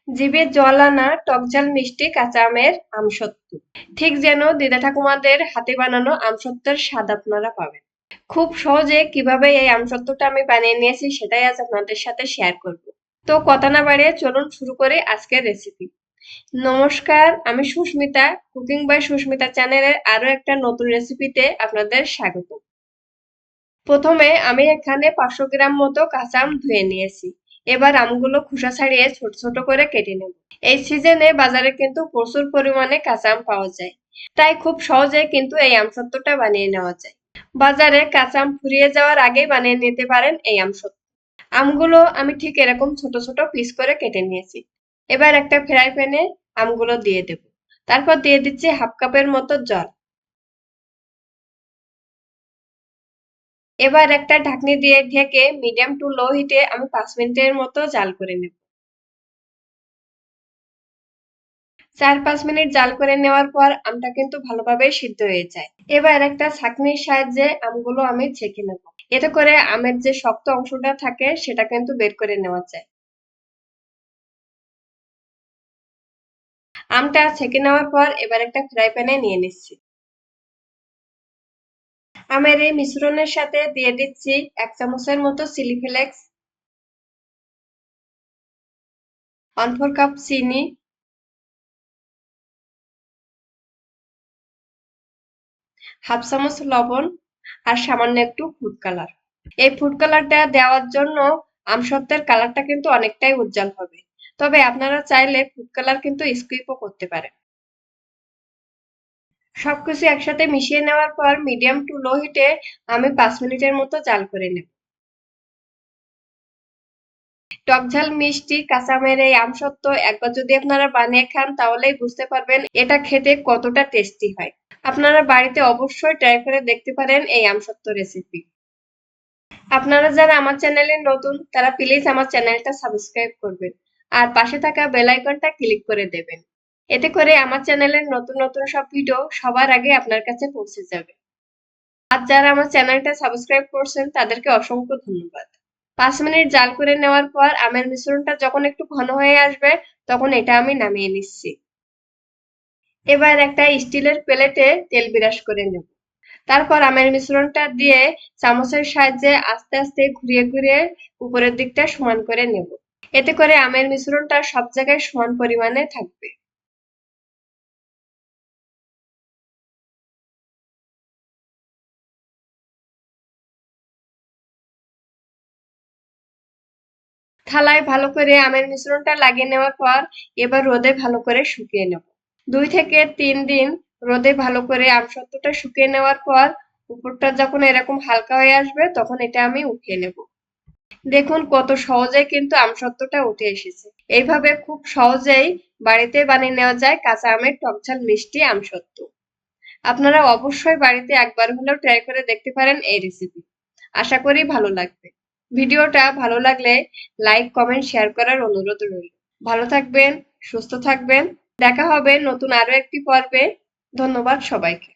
জিভে জল আনা টকঝাল মিষ্টি কাঁচা আমের আমসত্ত্ব। ঠিক যেন দিদা ঠাকুমাদের হাতে বানানো আমসত্ত্বের স্বাদ আপনারা পাবেন। খুব সহজে কিভাবে এই আমসত্ত্বটা আমি বানিয়ে নিয়েছি সেটাই আজ আপনাদের সাথে শেয়ার করব। তো কথা না বাড়িয়ে চলুন শুরু করি আজকের রেসিপি। নমস্কার, আমি সুস্মিতা, কুকিং বাই সুস্মিতা চ্যানেলের আরো একটা নতুন রেসিপিতে আপনাদের স্বাগত। প্রথমে আমি এখানে 500 গ্রাম মতো কাঁচা আম ধুয়ে নিয়েছি। এবার আমগুলো খোসা ছাড়িয়ে ছোট ছোট করে কেটে নেব। এই সিজনে বাজারে কিন্তু প্রচুর পরিমাণে কাঁচা আম পাওয়া যায়, তাই খুব সহজে কিন্তু এই আমসত্ত্বটা বানিয়ে নেওয়া যায়। বাজারে কাঁচা আম ফুরিয়ে যাওয়ার আগেই বানিয়ে নিতে পারেন এই আমসত্ত্ব। আমগুলো আমি ঠিক এরকম ছোট ছোট পিস করে কেটে নিয়েছি। এবার একটা ফ্রাই প্যানে আমগুলো দিয়ে দেব। তারপর দিয়ে দিচ্ছি 1/2 কাপের মতো জল। এবার একটা ঢাকনি দিয়ে ঢেকে মিডিয়াম টু লো হিটে আমি 5 মিনিটের মতো জাল করে নেব। 4-5 মিনিট জাল করে নেওয়ার পর আমটা কিন্তু ভালোভাবে সিদ্ধ হয়ে যায়। এবার একটা ছাঁকনির সাহায্যে আমগুলো আমি ছেঁকে নেব। এতে করে আমের যে শক্ত অংশটা থাকে সেটা কিন্তু বের করে নেওয়া যায়। আমটা ছেঁকে নেওয়ার পর এবার একটা ফ্রাই প্যানে নিয়ে নিচ্ছি। আমের এই মিশ্রণের সাথে দিয়ে দিচ্ছি 1 চামচের মতো চিলি ফ্লেক্স, 1/4 কাপ চিনি, হাফ চামচ লবণ আর সামান্য একটু ফুড কালার। এই ফুড কালারটা দেওয়ার জন্য আমসত্ত্বের কালারটা কিন্তু অনেকটাই উজ্জ্বল হবে। তবে আপনারা চাইলে ফুড কালার কিন্তু স্কিপও করতে পারেন। সবকিছু একসাথে মিশিয়ে নেওয়ার পর মিডিয়াম টু লো হিটে আমি 5 মিনিটের মতো জাল করে নেব। টকঝাল মিষ্টি কাঁচা আমের এই আমসত্ত্ব একবার যদি আপনারা বানিয়ে খান তাহলেই বুঝতে পারবেন এটা খেতে কতটা টেস্টি হয়। আপনারা বাড়িতে অবশ্যই ট্রাই করে দেখতে পারেন এই আমসত্ত্ব রেসিপি। আপনারা যারা আমার চ্যানেলে নতুন তারা প্লিজ আমার চ্যানেলটা সাবস্ক্রাইব করবেন আর পাশে থাকা বেল আইকনটা ক্লিক করে দেবেন। এতে করে আমার চ্যানেলের নতুন নতুন সব ভিডিও সবার আগে আপনার কাছে পৌঁছে যাবে। আর যারা আমার চ্যানেলটা সাবস্ক্রাইব করছেন তাদেরকে অসংখ্য ধন্যবাদ। 5 মিনিট জাল করে নেওয়ার পর আমের মিশ্রণটা যখন একটু ঘন হয়ে আসবে তখন এটা আমি নামিয়ে নিচ্ছি। এবার একটা স্টিলের প্লেটে তেল ব্রাশ করে নেব। তারপর আমের মিশ্রণটা দিয়ে চামচের সাহায্যে আস্তে আস্তে ঘুরিয়ে ঘুরিয়ে উপরের দিকটা সমান করে নেব। এতে করে আমের মিশ্রণটা সব জায়গায় সমান পরিমাণে থাকবে। থালায় ভালো করে আমের মিশ্রণটা লাগিয়ে নেওয়ার পর এবার রোদে ভালো করে শুকিয়ে নেব। 2 থেকে 3 দিন রোদে ভালো করে আমসত্ত্বটা শুকিয়ে নেওয়ার পর উপরটা যখন এরকম হালকা হয়ে আসবে তখন এটা আমি উঠিয়ে নেব। দেখুন কত সহজে কিন্তু আমসত্ত্বটা উঠে এসেছে। এইভাবে খুব সহজেই বাড়িতে বানিয়ে নেওয়া যায় কাঁচা আমের টকঝাল মিষ্টি আমসত্ত্ব। আপনারা অবশ্যই বাড়িতে একবার হলেও ট্রাই করে দেখতে পারেন এই রেসিপি। আশা করি ভালো লাগবে। ভিডিওটা ভালো লাগলে লাইক, কমেন্ট, শেয়ার করার অনুরোধ রইল। ভালো থাকবেন, সুস্থ থাকবেন। দেখা হবে নতুন আরো একটি পর্বে। ধন্যবাদ সবাইকে।